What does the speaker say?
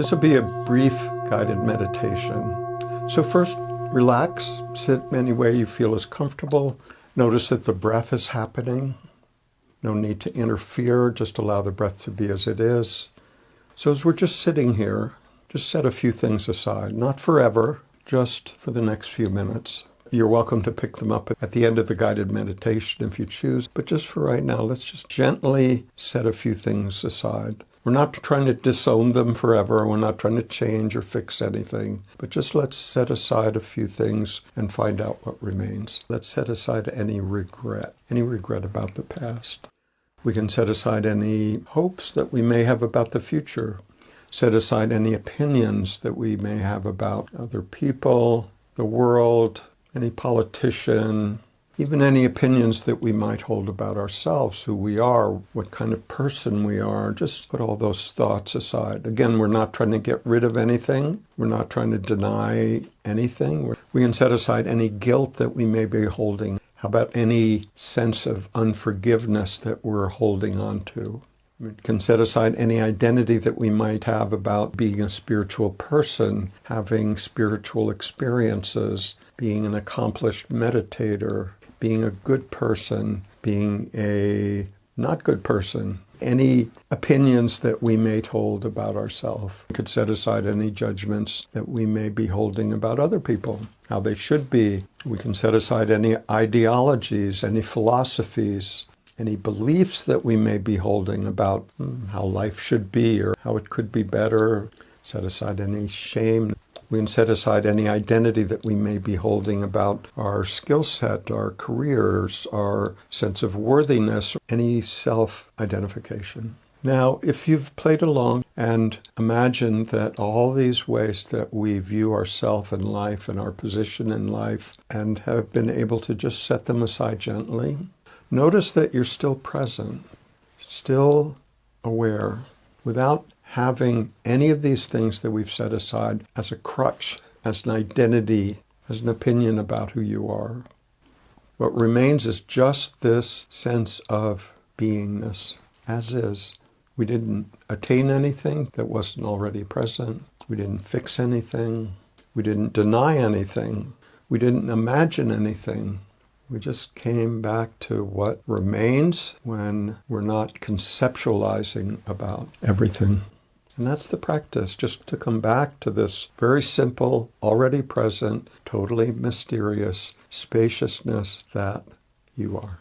This will be a brief guided meditation. So first, relax, sit any way you feel is comfortable. Notice that the breath is happening. No need to interfere, just allow the breath to be as it is. So as we're just sitting here, just set a few things aside, not forever, just for the next few minutes. You're welcome to pick them up at the end of the guided meditation if you choose, but just for right now, let's just gently set a few things aside. We're not trying to disown them forever. We're not trying to change or fix anything, but just let's set aside a few things and find out what remains. Let's set aside any regret about the past. We can set aside any hopes that we may have about the future. Set aside any opinions that we may have about other people, the world, any politician, even any opinions that we might hold about ourselves, who we are, what kind of person we are. Just put all those thoughts aside. Again, we're not trying to get rid of anything. We're not trying to deny anything. We can set aside any guilt that we may be holding. How about any sense of unforgiveness that we're holding on to? We can set aside any identity that we might have about being a spiritual person, having spiritual experiences, being an accomplished meditator, being a good person, being a not good person. Any opinions that we may hold about ourselves. We could set aside any judgments that we may be holding about other people, how they should be. We can set aside any ideologies, any philosophies, any beliefs that we may be holding about how life should be or how it could be better. Set aside any shame. We can set aside any identity that we may be holding about our skill set, our careers, our sense of worthiness, any self-identification. Now, if you've played along and imagined that all these ways that we view ourselves in life and our position in life and have been able to just set them aside gently, notice that you're still present, still aware, without having any of these things that we've set aside as a crutch, as an identity, as an opinion about who you are. What remains is just this sense of beingness, as is. We didn't attain anything that wasn't already present. We didn't fix anything. We didn't deny anything. We didn't imagine anything. We just came back to what remains when we're not conceptualizing about everything. And that's the practice, just to come back to this very simple, already present, totally mysterious spaciousness that you are.